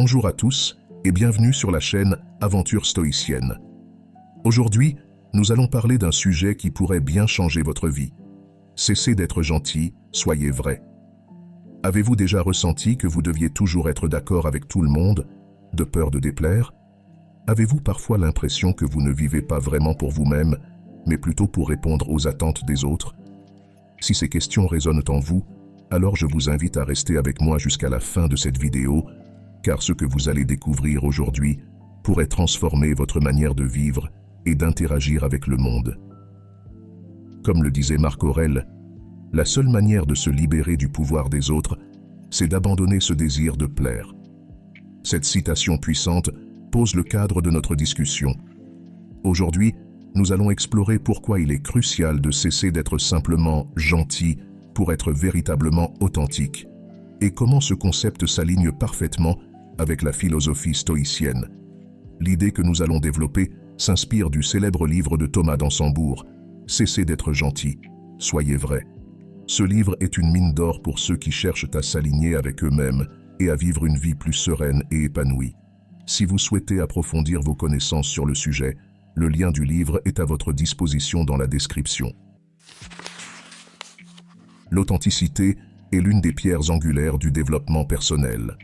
Bonjour à tous et bienvenue sur la chaîne Aventure Stoïcienne. Aujourd'hui, nous allons parler d'un sujet qui pourrait bien changer votre vie. Cessez d'être gentil, soyez vrai. Avez-vous déjà ressenti que vous deviez toujours être d'accord avec tout le monde, de peur de déplaire? Avez-vous parfois l'impression que vous ne vivez pas vraiment pour vous-même, mais plutôt pour répondre aux attentes des autres? Si ces questions résonnent en vous, alors je vous invite à rester avec moi jusqu'à la fin de cette vidéo, car ce que vous allez découvrir aujourd'hui pourrait transformer votre manière de vivre et d'interagir avec le monde. Comme le disait Marc Aurèle, la seule manière de se libérer du pouvoir des autres, c'est d'abandonner ce désir de plaire. Cette citation puissante pose le cadre de notre discussion. Aujourd'hui, nous allons explorer pourquoi il est crucial de cesser d'être simplement gentil pour être véritablement authentique, et comment ce concept s'aligne parfaitement avec la philosophie stoïcienne. L'idée que nous allons développer s'inspire du célèbre livre de Thomas d'Ansembourg, « Cessez d'être gentil, soyez vrai ». Ce livre est une mine d'or pour ceux qui cherchent à s'aligner avec eux-mêmes et à vivre une vie plus sereine et épanouie. Si vous souhaitez approfondir vos connaissances sur le sujet, le lien du livre est à votre disposition dans la description. L'authenticité est l'une des pierres angulaires du développement personnel.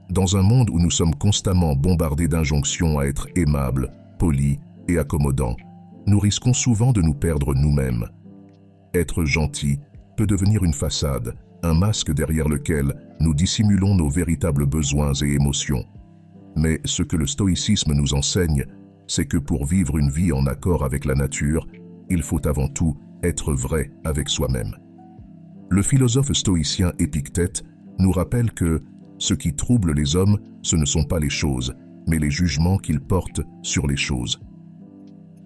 Dans un monde où nous sommes constamment bombardés d'injonctions à être aimables, polis et accommodants, nous risquons souvent de nous perdre nous-mêmes. Être gentil peut devenir une façade, un masque derrière lequel nous dissimulons nos véritables besoins et émotions. Mais ce que le stoïcisme nous enseigne, c'est que pour vivre une vie en accord avec la nature, il faut avant tout être vrai avec soi-même. Le philosophe stoïcien Épictète nous rappelle que ce qui trouble les hommes, ce ne sont pas les choses, mais les jugements qu'ils portent sur les choses.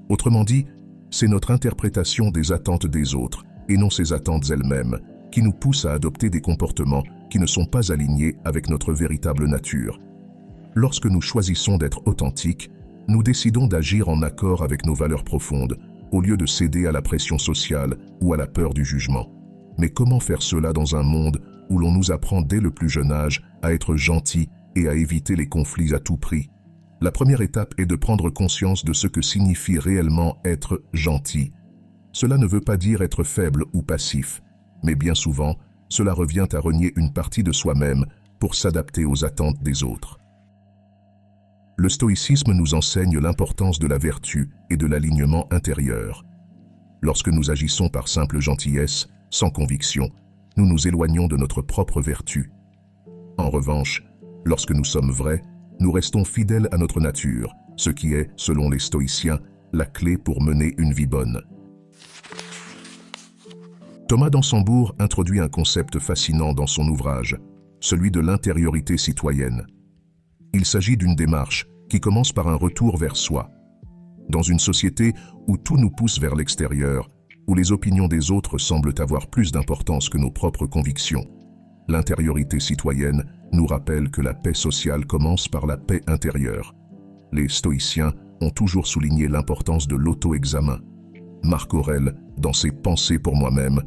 Autrement dit, c'est notre interprétation des attentes des autres, et non ces attentes elles-mêmes, qui nous poussent à adopter des comportements qui ne sont pas alignés avec notre véritable nature. Lorsque nous choisissons d'être authentiques, nous décidons d'agir en accord avec nos valeurs profondes, au lieu de céder à la pression sociale ou à la peur du jugement. Mais comment faire cela dans un monde où l'on nous apprend dès le plus jeune âge à être gentil et à éviter les conflits à tout prix? La première étape est de prendre conscience de ce que signifie réellement être gentil. Cela ne veut pas dire être faible ou passif, mais bien souvent, cela revient à renier une partie de soi-même pour s'adapter aux attentes des autres. Le stoïcisme nous enseigne l'importance de la vertu et de l'alignement intérieur. Lorsque nous agissons par simple gentillesse, sans conviction, nous nous éloignons de notre propre vertu. En revanche, lorsque nous sommes vrais, nous restons fidèles à notre nature, ce qui est, selon les stoïciens, la clé pour mener une vie bonne. Thomas d'Ansembourg introduit un concept fascinant dans son ouvrage, celui de l'intériorité citoyenne. Il s'agit d'une démarche qui commence par un retour vers soi. Dans une société où tout nous pousse vers l'extérieur, où les opinions des autres semblent avoir plus d'importance que nos propres convictions, l'intériorité citoyenne nous rappelle que la paix sociale commence par la paix intérieure. Les stoïciens ont toujours souligné l'importance de l'auto-examen. Marc Aurèle, dans ses Pensées pour moi-même,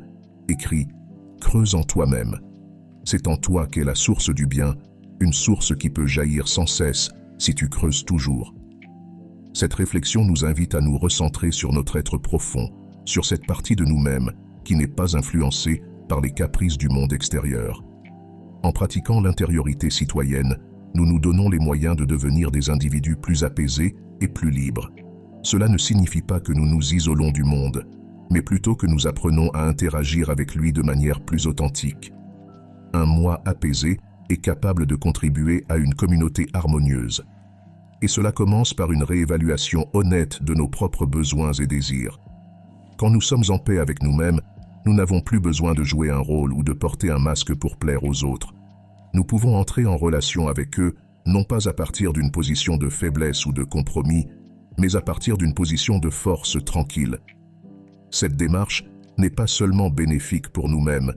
écrit « Creuse en toi-même. C'est en toi qu'est la source du bien, une source qui peut jaillir sans cesse si tu creuses toujours. » Cette réflexion nous invite à nous recentrer sur notre être profond, sur cette partie de nous-mêmes qui n'est pas influencée par les caprices du monde extérieur. En pratiquant l'intériorité citoyenne, nous nous donnons les moyens de devenir des individus plus apaisés et plus libres. Cela ne signifie pas que nous nous isolons du monde, mais plutôt que nous apprenons à interagir avec lui de manière plus authentique. Un moi apaisé est capable de contribuer à une communauté harmonieuse. Et cela commence par une réévaluation honnête de nos propres besoins et désirs. Quand nous sommes en paix avec nous-mêmes, nous n'avons plus besoin de jouer un rôle ou de porter un masque pour plaire aux autres. Nous pouvons entrer en relation avec eux, non pas à partir d'une position de faiblesse ou de compromis, mais à partir d'une position de force tranquille. Cette démarche n'est pas seulement bénéfique pour nous-mêmes,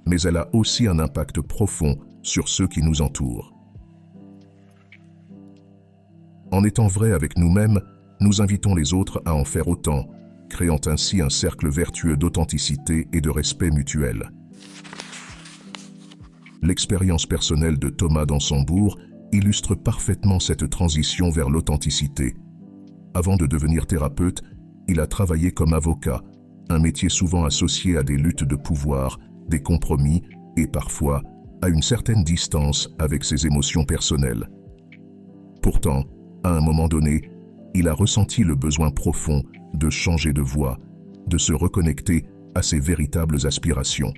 mais elle a aussi un impact profond sur ceux qui nous entourent. En étant vrais avec nous-mêmes, nous invitons les autres à en faire autant, créant ainsi un cercle vertueux d'authenticité et de respect mutuel. L'expérience personnelle de Thomas d'Ansembourg illustre parfaitement cette transition vers l'authenticité. Avant de devenir thérapeute, il a travaillé comme avocat, un métier souvent associé à des luttes de pouvoir, des compromis et parfois à une certaine distance avec ses émotions personnelles. Pourtant, à un moment donné, il a ressenti le besoin profond de changer de voie, de se reconnecter à ses véritables aspirations.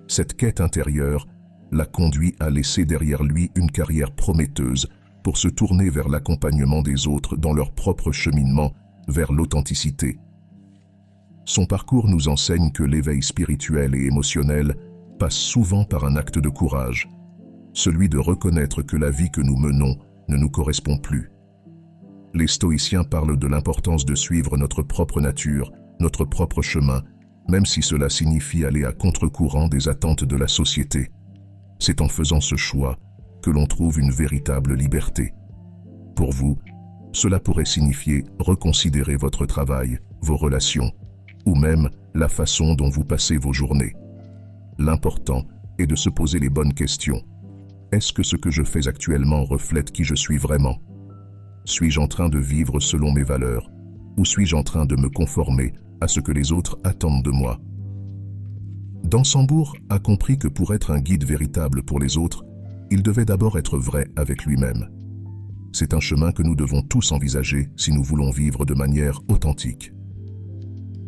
Cette quête intérieure l'a conduit à laisser derrière lui une carrière prometteuse pour se tourner vers l'accompagnement des autres dans leur propre cheminement vers l'authenticité. Son parcours nous enseigne que l'éveil spirituel et émotionnel passe souvent par un acte de courage, celui de reconnaître que la vie que nous menons ne nous correspond plus. Les stoïciens parlent de l'importance de suivre notre propre nature, notre propre chemin, même si cela signifie aller à contre-courant des attentes de la société. C'est en faisant ce choix que l'on trouve une véritable liberté. Pour vous, cela pourrait signifier reconsidérer votre travail, vos relations, ou même la façon dont vous passez vos journées. L'important est de se poser les bonnes questions. Est-ce que ce que je fais actuellement reflète qui je suis vraiment? Suis-je en train de vivre selon mes valeurs, ou suis-je en train de me conformer à ce que les autres attendent de moi? D'Ansembourg a compris que pour être un guide véritable pour les autres, il devait d'abord être vrai avec lui-même. C'est un chemin que nous devons tous envisager si nous voulons vivre de manière authentique.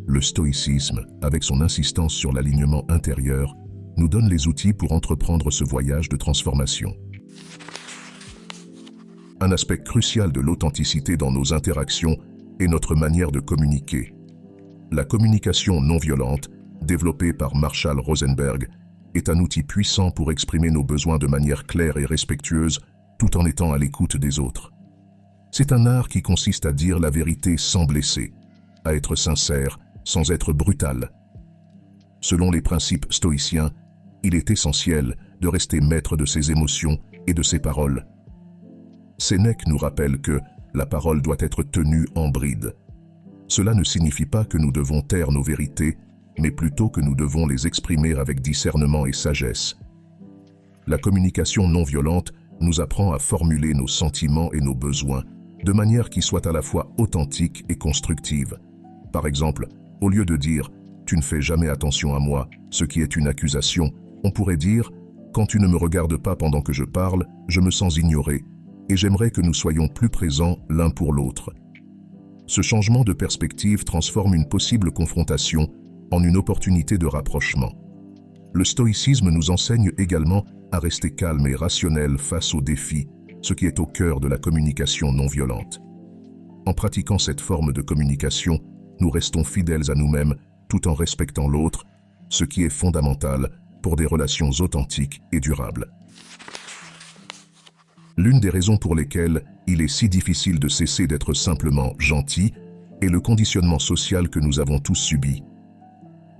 Le stoïcisme, avec son insistance sur l'alignement intérieur, nous donne les outils pour entreprendre ce voyage de transformation. Un aspect crucial de l'authenticité dans nos interactions est notre manière de communiquer. La communication non violente, développée par Marshall Rosenberg, est un outil puissant pour exprimer nos besoins de manière claire et respectueuse, tout en étant à l'écoute des autres. C'est un art qui consiste à dire la vérité sans blesser, à être sincère sans être brutal. Selon les principes stoïciens, il est essentiel de rester maître de ses émotions et de ses paroles. Sénèque nous rappelle que la parole doit être tenue en bride. Cela ne signifie pas que nous devons taire nos vérités, mais plutôt que nous devons les exprimer avec discernement et sagesse. La communication non violente nous apprend à formuler nos sentiments et nos besoins de manière qui soit à la fois authentique et constructive. Par exemple, au lieu de dire « tu ne fais jamais attention à moi », ce qui est une accusation, on pourrait dire « quand tu ne me regardes pas pendant que je parle, je me sens ignoré et j'aimerais que nous soyons plus présents l'un pour l'autre ». Ce changement de perspective transforme une possible confrontation en une opportunité de rapprochement. Le stoïcisme nous enseigne également à rester calme et rationnel face aux défis, ce qui est au cœur de la communication non violente. En pratiquant cette forme de communication, nous restons fidèles à nous-mêmes tout en respectant l'autre, ce qui est fondamental pour des relations authentiques et durables. L'une des raisons pour lesquelles il est si difficile de cesser d'être simplement gentil est le conditionnement social que nous avons tous subi.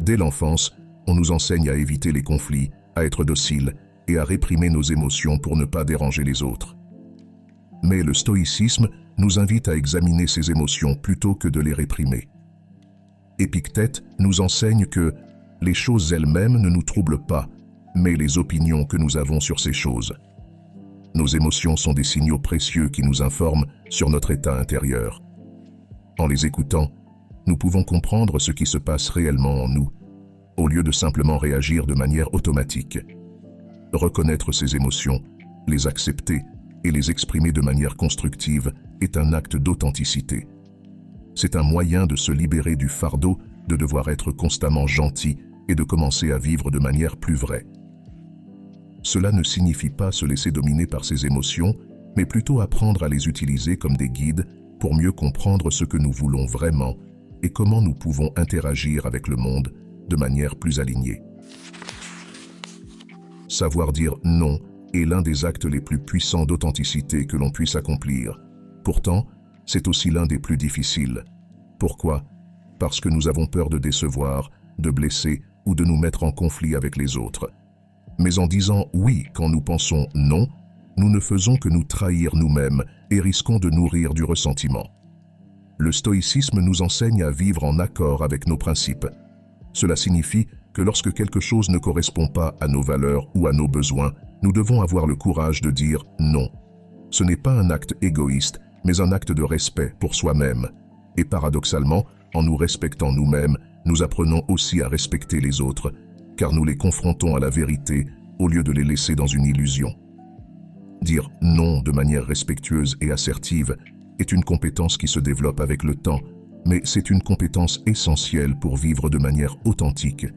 Dès l'enfance, on nous enseigne à éviter les conflits, à être docile et à réprimer nos émotions pour ne pas déranger les autres. Mais le stoïcisme nous invite à examiner ces émotions plutôt que de les réprimer. Épictète nous enseigne que les choses elles-mêmes ne nous troublent pas, mais les opinions que nous avons sur ces choses. Nos émotions sont des signaux précieux qui nous informent sur notre état intérieur. En les écoutant, nous pouvons comprendre ce qui se passe réellement en nous, au lieu de simplement réagir de manière automatique. Reconnaître ces émotions, les accepter et les exprimer de manière constructive est un acte d'authenticité. C'est un moyen de se libérer du fardeau de devoir être constamment gentil et de commencer à vivre de manière plus vraie. Cela ne signifie pas se laisser dominer par ses émotions, mais plutôt apprendre à les utiliser comme des guides pour mieux comprendre ce que nous voulons vraiment et comment nous pouvons interagir avec le monde de manière plus alignée. Savoir dire non est l'un des actes les plus puissants d'authenticité que l'on puisse accomplir. Pourtant, c'est aussi l'un des plus difficiles. Pourquoi? Parce que nous avons peur de décevoir, de blesser ou de nous mettre en conflit avec les autres. Mais en disant oui quand nous pensons non, nous ne faisons que nous trahir nous-mêmes et risquons de nourrir du ressentiment. Le stoïcisme nous enseigne à vivre en accord avec nos principes. Cela signifie que lorsque quelque chose ne correspond pas à nos valeurs ou à nos besoins, nous devons avoir le courage de dire non. Ce n'est pas un acte égoïste, mais un acte de respect pour soi-même. Et paradoxalement, en nous respectant nous-mêmes, nous apprenons aussi à respecter les autres, car nous les confrontons à la vérité au lieu de les laisser dans une illusion. Dire non de manière respectueuse et assertive est une compétence qui se développe avec le temps, mais c'est une compétence essentielle pour vivre de manière authentique.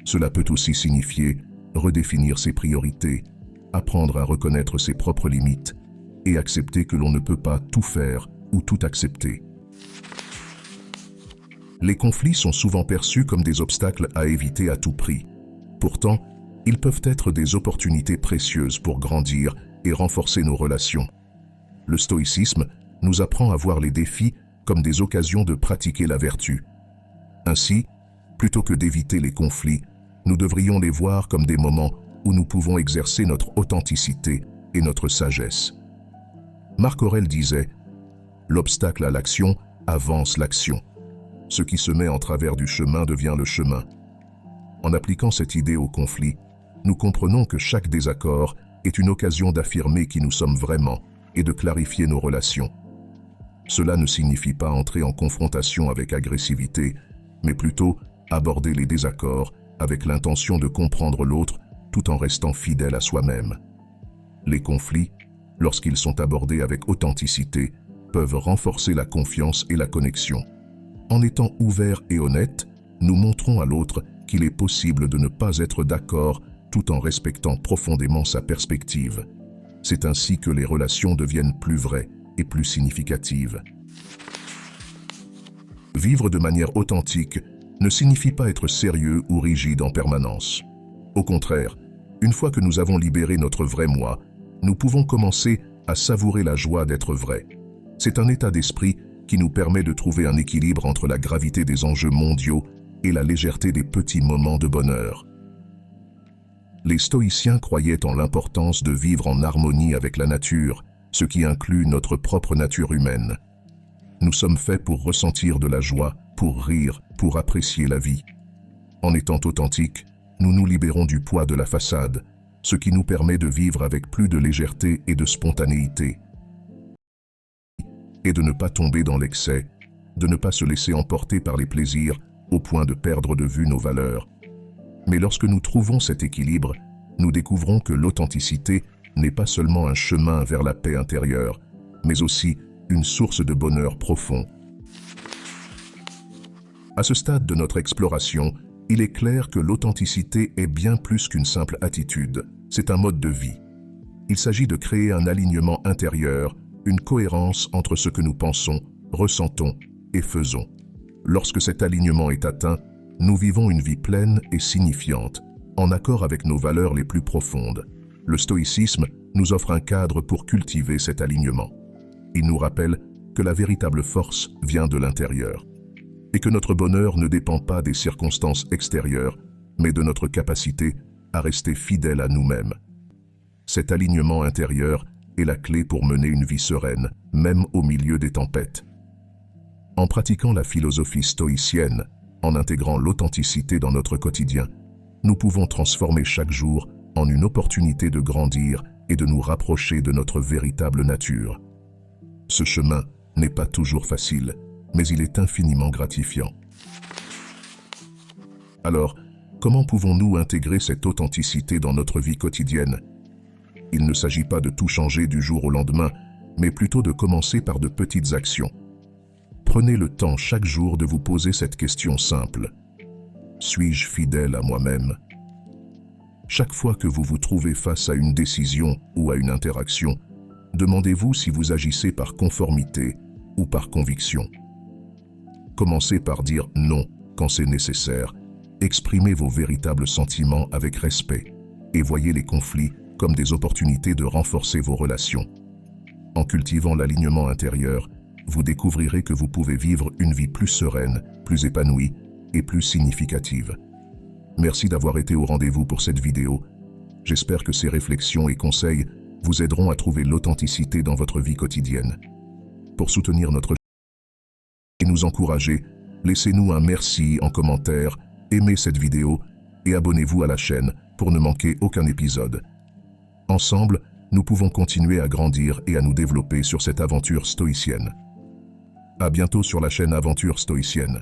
Cela peut aussi signifier redéfinir ses priorités, apprendre à reconnaître ses propres limites et accepter que l'on ne peut pas tout faire ou tout accepter. Les conflits sont souvent perçus comme des obstacles à éviter à tout prix. Pourtant, ils peuvent être des opportunités précieuses pour grandir et renforcer nos relations. Le stoïcisme nous apprend à voir les défis comme des occasions de pratiquer la vertu. Ainsi, plutôt que d'éviter les conflits, nous devrions les voir comme des moments où nous pouvons exercer notre authenticité et notre sagesse. Marc Aurèle disait « L'obstacle à l'action avance l'action. Ce qui se met en travers du chemin devient le chemin. » En appliquant cette idée au conflit, nous comprenons que chaque désaccord est une occasion d'affirmer qui nous sommes vraiment et de clarifier nos relations. Cela ne signifie pas entrer en confrontation avec agressivité, mais plutôt aborder les désaccords avec l'intention de comprendre l'autre tout en restant fidèle à soi-même. Les conflits, lorsqu'ils sont abordés avec authenticité, peuvent renforcer la confiance et la connexion. En étant ouverts et honnêtes, nous montrons à l'autre qu'il est possible de ne pas être d'accord tout en respectant profondément sa perspective. C'est ainsi que les relations deviennent plus vraies et plus significatives. Vivre de manière authentique ne signifie pas être sérieux ou rigide en permanence. Au contraire, une fois que nous avons libéré notre vrai moi, nous pouvons commencer à savourer la joie d'être vrai. C'est un état d'esprit qui nous permet de trouver un équilibre entre la gravité des enjeux mondiaux et la légèreté des petits moments de bonheur. Les stoïciens croyaient en l'importance de vivre en harmonie avec la nature, ce qui inclut notre propre nature humaine. Nous sommes faits pour ressentir de la joie, pour rire, pour apprécier la vie. En étant authentiques, nous nous libérons du poids de la façade, ce qui nous permet de vivre avec plus de légèreté et de spontanéité. Et de ne pas tomber dans l'excès, de ne pas se laisser emporter par les plaisirs au point de perdre de vue nos valeurs. Mais lorsque nous trouvons cet équilibre, nous découvrons que l'authenticité n'est pas seulement un chemin vers la paix intérieure, mais aussi une source de bonheur profond. À ce stade de notre exploration, il est clair que l'authenticité est bien plus qu'une simple attitude, c'est un mode de vie. Il s'agit de créer un alignement intérieur, une cohérence entre ce que nous pensons, ressentons et faisons. Lorsque cet alignement est atteint, nous vivons une vie pleine et signifiante, en accord avec nos valeurs les plus profondes. Le stoïcisme nous offre un cadre pour cultiver cet alignement. Il nous rappelle que la véritable force vient de l'intérieur, et que notre bonheur ne dépend pas des circonstances extérieures, mais de notre capacité à rester fidèle à nous-mêmes. Cet alignement intérieur est la clé pour mener une vie sereine, même au milieu des tempêtes. En pratiquant la philosophie stoïcienne, en intégrant l'authenticité dans notre quotidien, nous pouvons transformer chaque jour en une opportunité de grandir et de nous rapprocher de notre véritable nature. Ce chemin n'est pas toujours facile, mais il est infiniment gratifiant. Alors, comment pouvons-nous intégrer cette authenticité dans notre vie quotidienne? Il ne s'agit pas de tout changer du jour au lendemain, mais plutôt de commencer par de petites actions. Prenez le temps chaque jour de vous poser cette question simple. Suis-je fidèle à moi-même? Chaque fois que vous vous trouvez face à une décision ou à une interaction, demandez-vous si vous agissez par conformité ou par conviction. Commencez par dire non quand c'est nécessaire. Exprimez vos véritables sentiments avec respect et voyez les conflits comme des opportunités de renforcer vos relations. En cultivant l'alignement intérieur, vous découvrirez que vous pouvez vivre une vie plus sereine, plus épanouie et plus significative. Merci d'avoir été au rendez-vous pour cette vidéo. J'espère que ces réflexions et conseils vous aideront à trouver l'authenticité dans votre vie quotidienne. Pour soutenir notre chaîne et nous encourager, laissez-nous un merci en commentaire, aimez cette vidéo et abonnez-vous à la chaîne pour ne manquer aucun épisode. Ensemble, nous pouvons continuer à grandir et à nous développer sur cette aventure stoïcienne. À bientôt sur la chaîne Aventure Stoïcienne.